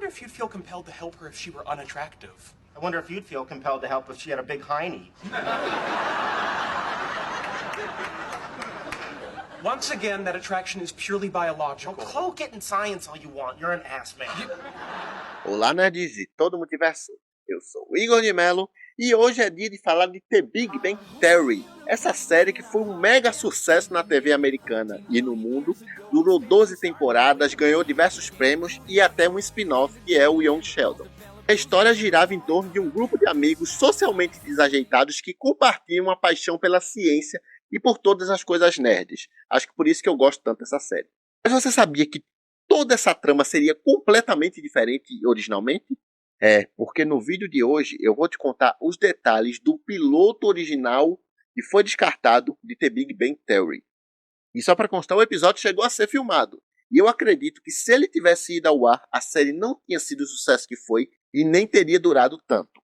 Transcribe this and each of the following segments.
wonder if you'd feel compelled to help her if she were unattractive. I wonder if you'd feel compelled to help if she had a big hiney. Once again, that attraction is purely biological. Well, cloak it in science all you want. You're an ass man. Olá, nerds de todo o multiverso. Eu sou o Igor de Mello e hoje é dia de falar de The Big Bang Theory. Essa série que foi um mega sucesso na TV americana e no mundo, durou 12 temporadas, ganhou diversos prêmios e até um spin-off que é o Young Sheldon. A história girava em torno de um grupo de amigos socialmente desajeitados que compartilham uma paixão pela ciência e por todas as coisas nerds. Acho que por isso que eu gosto tanto dessa série. Mas você sabia que toda essa trama seria completamente diferente originalmente? Porque no vídeo de hoje eu vou te contar os detalhes do piloto original que foi descartado de The Big Bang Theory. E só para constar, o episódio chegou a ser filmado. E eu acredito que se ele tivesse ido ao ar, a série não tinha sido o sucesso que foi e nem teria durado tanto.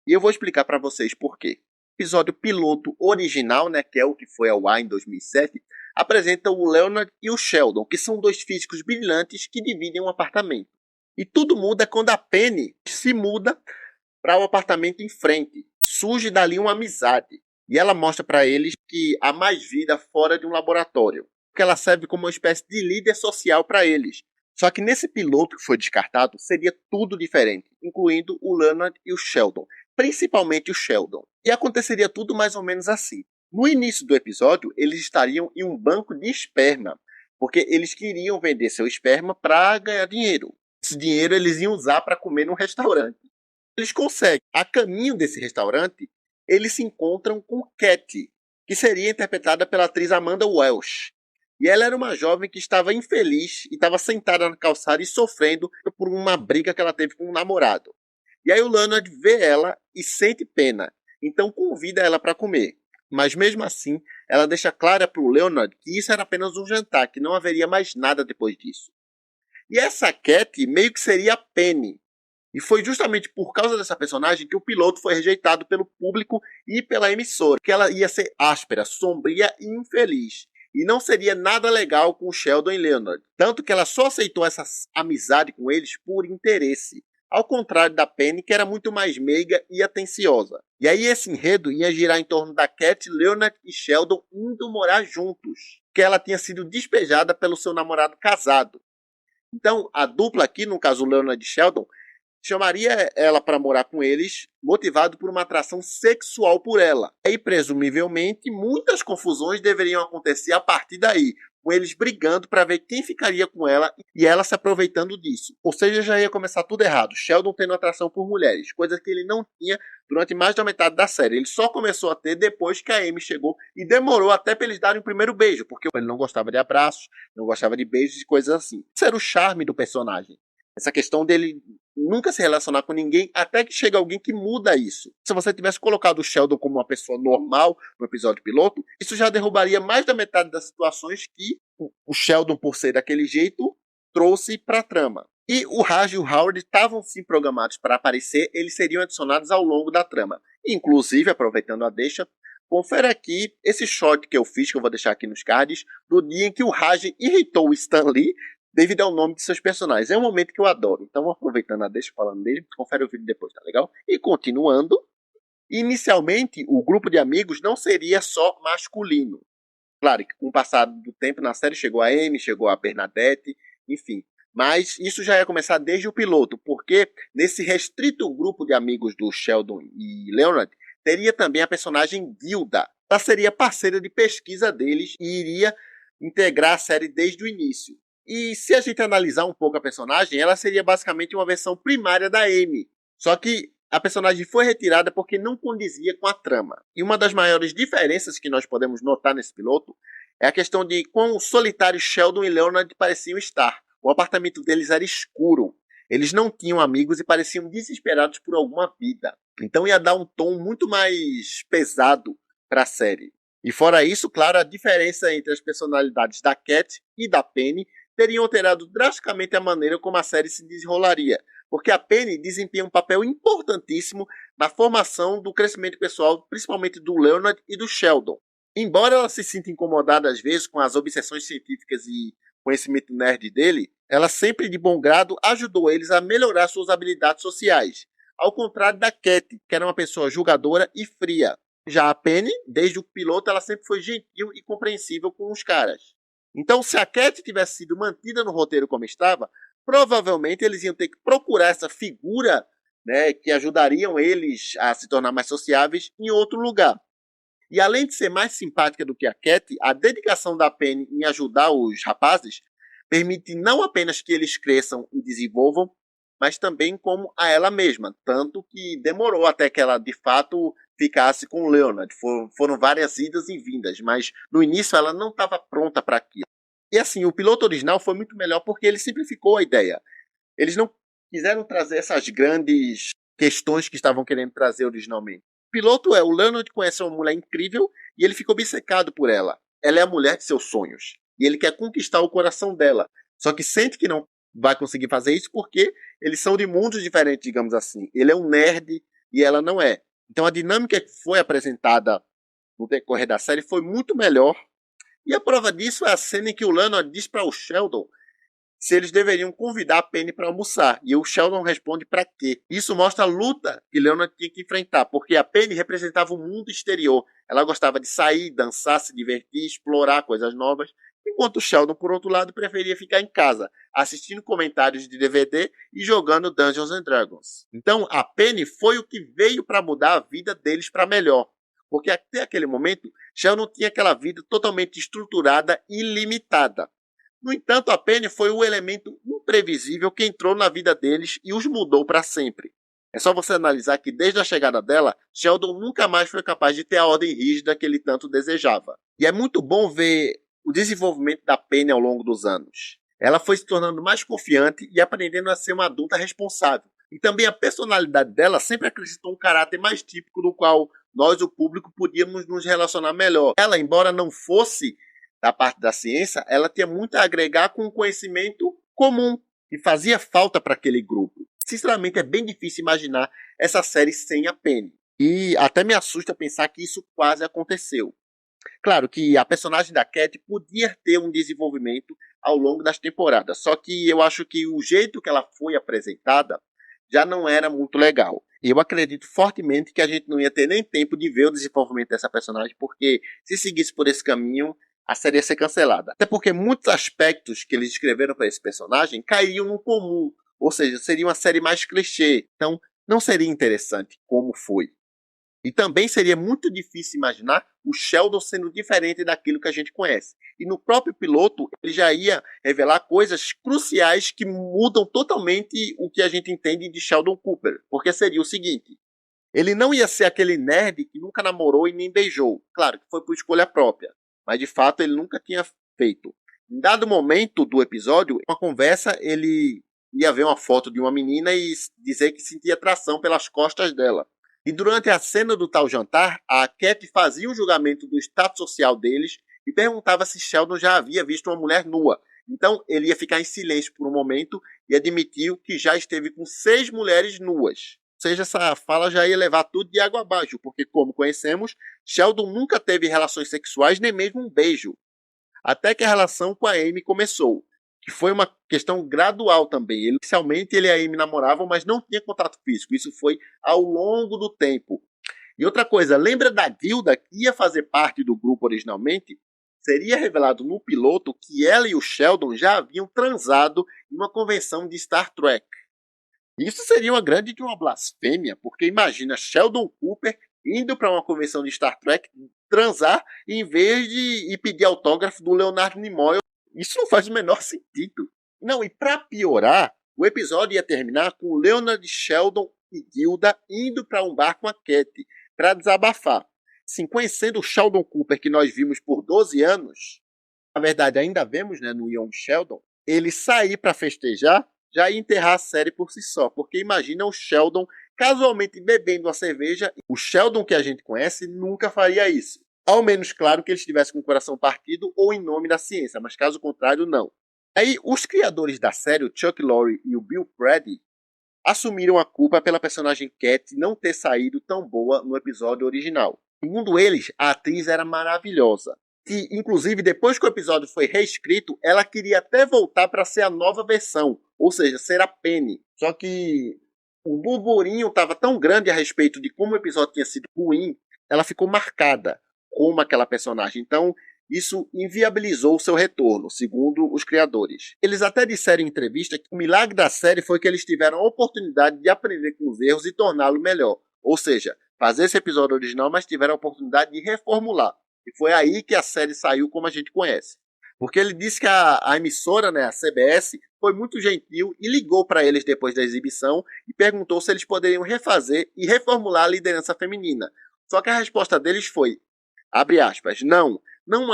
E eu vou explicar para vocês por quê. O episódio piloto original, que é o que foi ao ar em 2007, apresenta o Leonard e o Sheldon, que são dois físicos brilhantes que dividem um apartamento. E tudo muda quando a Penny se muda para o apartamento em frente. Surge dali uma amizade. E ela mostra para eles que há mais vida fora de um laboratório. Que ela serve como uma espécie de líder social para eles. Só que nesse piloto que foi descartado, seria tudo diferente, incluindo o Leonard e o Sheldon. Principalmente o Sheldon. E aconteceria tudo mais ou menos assim. No início do episódio, eles estariam em um banco de esperma, porque eles queriam vender seu esperma para ganhar dinheiro. Esse dinheiro eles iam usar para comer num restaurante. Eles conseguem. A caminho desse restaurante, eles se encontram com Katie, que seria interpretada pela atriz Amanda Welsh. E ela era uma jovem que estava infeliz e estava sentada na calçada e sofrendo por uma briga que ela teve com um namorado. E aí o Leonard vê ela e sente pena, então convida ela para comer. Mas mesmo assim, ela deixa clara para o Leonard que isso era apenas um jantar, que não haveria mais nada depois disso. E essa Katie meio que seria a Penny. E foi justamente por causa dessa personagem que o piloto foi rejeitado pelo público e pela emissora, que ela ia ser áspera, sombria e infeliz. E não seria nada legal com o Sheldon e Leonard. Tanto que ela só aceitou essa amizade com eles por interesse. Ao contrário da Penny, que era muito mais meiga e atenciosa. E aí esse enredo ia girar em torno da Katie, Leonard e Sheldon indo morar juntos. Que ela tinha sido despejada pelo seu namorado casado. Então a dupla aqui, no caso Leonard e Sheldon, chamaria ela para morar com eles, motivado por uma atração sexual por ela. E presumivelmente muitas confusões deveriam acontecer a partir daí, com eles brigando para ver quem ficaria com ela e ela se aproveitando disso. Ou seja, já ia começar tudo errado. Sheldon tendo atração por mulheres, coisa que ele não tinha durante mais da metade da série. Ele só começou a ter depois que a Amy chegou e demorou até para eles darem o primeiro beijo, porque ele não gostava de abraços, não gostava de beijos e coisas assim. Isso era o charme do personagem. Essa questão dele nunca se relacionar com ninguém até que chega alguém que muda isso. Se você tivesse colocado o Sheldon como uma pessoa normal no episódio piloto, isso já derrubaria mais da metade das situações que o Sheldon, por ser daquele jeito, trouxe para a trama. E o Raj e o Howard estavam sim programados para aparecer, eles seriam adicionados ao longo da trama. Inclusive, aproveitando a deixa, confere aqui esse short que eu fiz, que eu vou deixar aqui nos cards, do dia em que o Raj irritou o Stan Lee devido ao nome de seus personagens. É um momento que eu adoro. Então, aproveitando a deixa falando dele, confere o vídeo depois, tá legal? E continuando, inicialmente, o grupo de amigos não seria só masculino. Claro que com o passar do tempo na série chegou a Amy, chegou a Bernadette, enfim. Mas isso já ia começar desde o piloto, porque nesse restrito grupo de amigos do Sheldon e Leonard, teria também a personagem Gilda. Ela seria parceira de pesquisa deles e iria integrar a série desde o início. E se a gente analisar um pouco a personagem, ela seria basicamente uma versão primária da Amy. Só que a personagem foi retirada porque não condizia com a trama. E uma das maiores diferenças que nós podemos notar nesse piloto é a questão de quão solitários Sheldon e Leonard pareciam estar. O apartamento deles era escuro. Eles não tinham amigos e pareciam desesperados por alguma vida. Então ia dar um tom muito mais pesado para a série. E fora isso, claro, a diferença entre as personalidades da Katie e da Penny teriam alterado drasticamente a maneira como a série se desenrolaria, porque a Penny desempenha um papel importantíssimo na formação do crescimento pessoal, principalmente do Leonard e do Sheldon. Embora ela se sinta incomodada às vezes com as obsessões científicas e conhecimento nerd dele, ela sempre de bom grado ajudou eles a melhorar suas habilidades sociais. Ao contrário da Cat, que era uma pessoa julgadora e fria. Já a Penny, desde o piloto, ela sempre foi gentil e compreensível com os caras. Então, se a Cat tivesse sido mantida no roteiro como estava, provavelmente eles iam ter que procurar essa figura, né, que ajudariam eles a se tornar mais sociáveis em outro lugar. E além de ser mais simpática do que a Cat, a dedicação da Penny em ajudar os rapazes permite não apenas que eles cresçam e desenvolvam, mas também como a ela mesma, tanto que demorou até que ela de fato ficasse com o Leonard. Foram várias idas e vindas, mas no início ela não estava pronta para aquilo. E assim, o piloto original foi muito melhor porque ele simplificou a ideia. Eles não quiseram trazer essas grandes questões que estavam querendo trazer originalmente. O piloto o Leonard conhece uma mulher incrível e ele fica obcecado por ela. Ela é a mulher de seus sonhos. E ele quer conquistar o coração dela. Só que sente que não vai conseguir fazer isso porque eles são de mundos diferentes, digamos assim. Ele é um nerd e ela não é. Então a dinâmica que foi apresentada no decorrer da série foi muito melhor. E a prova disso é a cena em que o Leonard diz para o Sheldon se eles deveriam convidar a Penny para almoçar. E o Sheldon responde para quê. Isso mostra a luta que Leonard tinha que enfrentar, porque a Penny representava o mundo exterior. Ela gostava de sair, dançar, se divertir, explorar coisas novas, enquanto o Sheldon, por outro lado, preferia ficar em casa, assistindo comentários de DVD e jogando Dungeons and Dragons. Então, a Penny foi o que veio para mudar a vida deles para melhor. Porque até aquele momento, Sheldon tinha aquela vida totalmente estruturada e limitada. No entanto, a Penny foi o elemento imprevisível que entrou na vida deles e os mudou para sempre. É só você analisar que desde a chegada dela, Sheldon nunca mais foi capaz de ter a ordem rígida que ele tanto desejava. E é muito bom ver o desenvolvimento da Penny ao longo dos anos. Ela foi se tornando mais confiante e aprendendo a ser uma adulta responsável. E também a personalidade dela sempre acrescentou um caráter mais típico do qual nós, o público, podíamos nos relacionar melhor. Ela, embora não fosse da parte da ciência, ela tinha muito a agregar com o conhecimento comum que fazia falta para aquele grupo. Sinceramente, é bem difícil imaginar essa série sem a Penny. E até me assusta pensar que isso quase aconteceu. Claro que a personagem da Cat podia ter um desenvolvimento ao longo das temporadas, só que eu acho que o jeito que ela foi apresentada já não era muito legal. Eu acredito fortemente que a gente não ia ter nem tempo de ver o desenvolvimento dessa personagem, porque se seguisse por esse caminho, a série ia ser cancelada. Até porque muitos aspectos que eles escreveram para esse personagem caíam no comum, ou seja, seria uma série mais clichê. Então, não seria interessante como foi. E também seria muito difícil imaginar o Sheldon sendo diferente daquilo que a gente conhece. E no próprio piloto, ele já ia revelar coisas cruciais que mudam totalmente o que a gente entende de Sheldon Cooper. Porque seria o seguinte: ele não ia ser aquele nerd que nunca namorou e nem beijou. Claro que foi por escolha própria, mas de fato ele nunca tinha feito. Em dado momento do episódio, uma conversa, ele ia ver uma foto de uma menina e dizer que sentia atração pelas costas dela. E durante a cena do tal jantar, a Cat fazia um julgamento do status social deles e perguntava se Sheldon já havia visto uma mulher nua. Então ele ia ficar em silêncio por um momento e admitiu que já esteve com 6 mulheres nuas. Ou seja, essa fala já ia levar tudo de água abaixo, porque, como conhecemos, Sheldon nunca teve relações sexuais, nem mesmo um beijo. Até que a relação com a Amy começou, que foi uma questão gradual também. Inicialmente ele e a Amy namoravam, mas não tinha contato físico. Isso foi ao longo do tempo. E outra coisa, lembra da Gilda, que ia fazer parte do grupo originalmente? Seria revelado no piloto que ela e o Sheldon já haviam transado em uma convenção de Star Trek. Isso seria uma grande de uma blasfêmia, porque imagina Sheldon Cooper indo para uma convenção de Star Trek transar em vez de ir pedir autógrafo do Leonard Nimoy. Isso não faz o menor sentido. Não, e para piorar, o episódio ia terminar com Leonard, Sheldon e Gilda indo para um bar com a Cat para desabafar. Sim, conhecendo o Sheldon Cooper que nós vimos por 12 anos, na verdade ainda vemos, né, no Young Sheldon, ele sair para festejar já ia enterrar a série por si só, porque imagina o Sheldon casualmente bebendo uma cerveja. O Sheldon que a gente conhece nunca faria isso. Ao menos, claro, que ele estivesse com o coração partido ou em nome da ciência, mas caso contrário, não. Aí, os criadores da série, o Chuck Lorre e o Bill Prady, assumiram a culpa pela personagem Cat não ter saído tão boa no episódio original. Segundo eles, a atriz era maravilhosa. que, inclusive, depois que o episódio foi reescrito, ela queria até voltar para ser a nova versão, ou seja, ser a Penny. Só que o burburinho estava tão grande a respeito de como o episódio tinha sido ruim, ela ficou marcada como aquela personagem. Então, isso inviabilizou o seu retorno, segundo os criadores. Eles até disseram em entrevista que o milagre da série foi que eles tiveram a oportunidade de aprender com os erros e torná-lo melhor. Ou seja, fazer esse episódio original, mas tiveram a oportunidade de reformular. E foi aí que a série saiu como a gente conhece. Porque ele disse que a emissora, né, a CBS, foi muito gentil e ligou para eles depois da exibição e perguntou se eles poderiam refazer e reformular a liderança feminina. Só que a resposta deles foi, abre aspas, não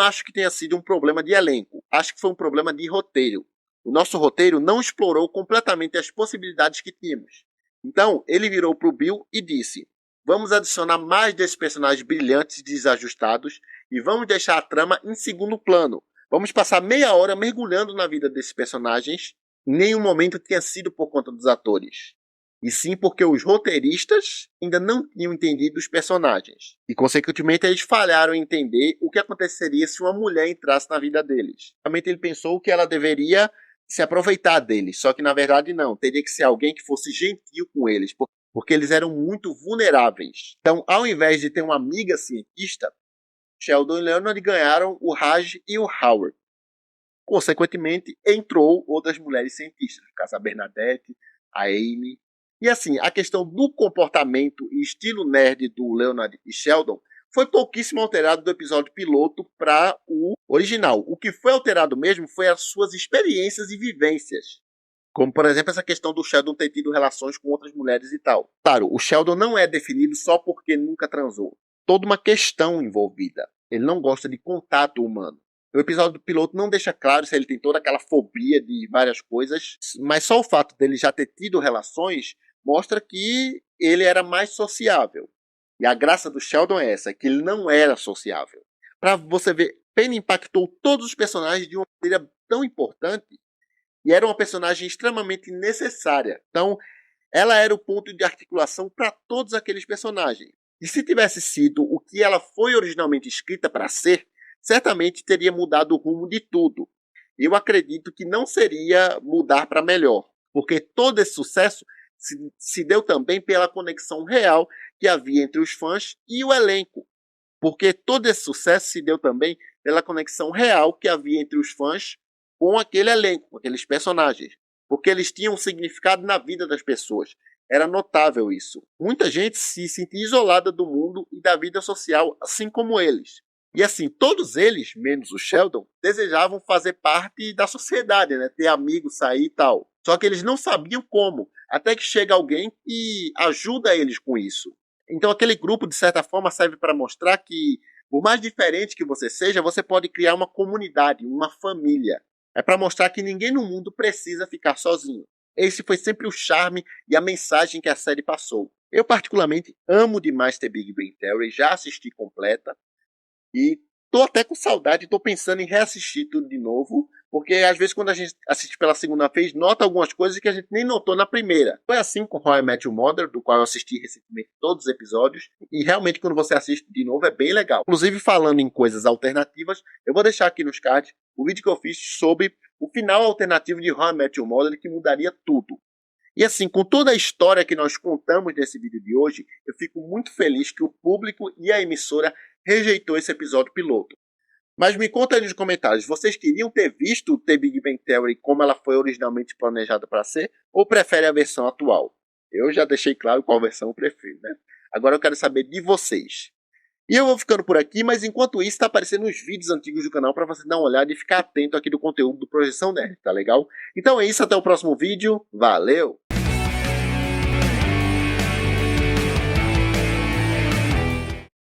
acho que tenha sido um problema de elenco, acho que foi um problema de roteiro. O nosso roteiro não explorou completamente as possibilidades que tínhamos. Então, ele virou para o Bill e disse, vamos adicionar mais desses personagens brilhantes e desajustados e vamos deixar a trama em segundo plano. Vamos passar meia hora mergulhando na vida desses personagens. Em nenhum momento tinha sido por conta dos atores. E sim porque os roteiristas ainda não tinham entendido os personagens. E, consequentemente, eles falharam em entender o que aconteceria se uma mulher entrasse na vida deles. Realmente ele pensou que ela deveria se aproveitar deles. Só que, na verdade, não. Teria que ser alguém que fosse gentil com eles. Porque eles eram muito vulneráveis. Então, ao invés de ter uma amiga cientista, Sheldon e Leonard ganharam o Raj e o Howard. Consequentemente, entrou outras mulheres cientistas, no caso a Bernadette, a Amy. E assim, a questão do comportamento e estilo nerd do Leonard e Sheldon foi pouquíssimo alterado do episódio piloto para o original. O que foi alterado mesmo foi as suas experiências e vivências. Como, por exemplo, essa questão do Sheldon ter tido relações com outras mulheres e tal. Claro, o Sheldon não é definido só porque nunca transou. Toda uma questão envolvida. Ele não gosta de contato humano. O episódio do piloto não deixa claro se ele tem toda aquela fobia de várias coisas, mas só o fato dele já ter tido relações mostra que ele era mais sociável. E a graça do Sheldon é essa, que ele não era sociável. Para você ver, Penny impactou todos os personagens de uma maneira tão importante e era uma personagem extremamente necessária. Então, ela era o ponto de articulação para todos aqueles personagens. E se tivesse sido o que ela foi originalmente escrita para ser, certamente teria mudado o rumo de tudo. Eu acredito que não seria mudar para melhor, porque todo esse sucesso se deu também pela conexão real que havia entre os fãs e o elenco. Porque todo esse sucesso se deu também pela conexão real que havia entre os fãs com aquele elenco, com aqueles personagens. Porque eles tinham um significado na vida das pessoas. Era notável isso. Muita gente se sentia isolada do mundo e da vida social, assim como eles. E assim, todos eles, menos o Sheldon, desejavam fazer parte da sociedade, né? Ter amigos, sair e tal. Só que eles não sabiam como, até que chega alguém que ajuda eles com isso. Então aquele grupo, de certa forma, serve para mostrar que, por mais diferente que você seja, você pode criar uma comunidade, uma família. É para mostrar que ninguém no mundo precisa ficar sozinho. Esse foi sempre o charme e a mensagem que a série passou. Eu particularmente amo demais The Big Bang Theory, já assisti completa e tô até com saudade, tô pensando em reassistir tudo de novo, porque às vezes quando a gente assiste pela segunda vez, nota algumas coisas que a gente nem notou na primeira. Foi assim com How I Met Your Mother, do qual eu assisti recentemente todos os episódios, e realmente quando você assiste de novo é bem legal. Inclusive falando em coisas alternativas, eu vou deixar aqui nos cards o vídeo que eu fiz sobre o final alternativo de How I Met Your Mother, que mudaria tudo. E assim, com toda a história que nós contamos nesse vídeo de hoje, eu fico muito feliz que o público e a emissora rejeitou esse episódio piloto. Mas me conta aí nos comentários, vocês queriam ter visto The Big Bang Theory como ela foi originalmente planejada para ser, ou preferem a versão atual? Eu já deixei claro qual versão eu prefiro, né? Agora eu quero saber de vocês. E eu vou ficando por aqui, mas enquanto isso está aparecendo os vídeos antigos do canal para você dar uma olhada e ficar atento aqui do conteúdo do Projeção Nerd, tá legal? Então é isso, até o próximo vídeo, valeu!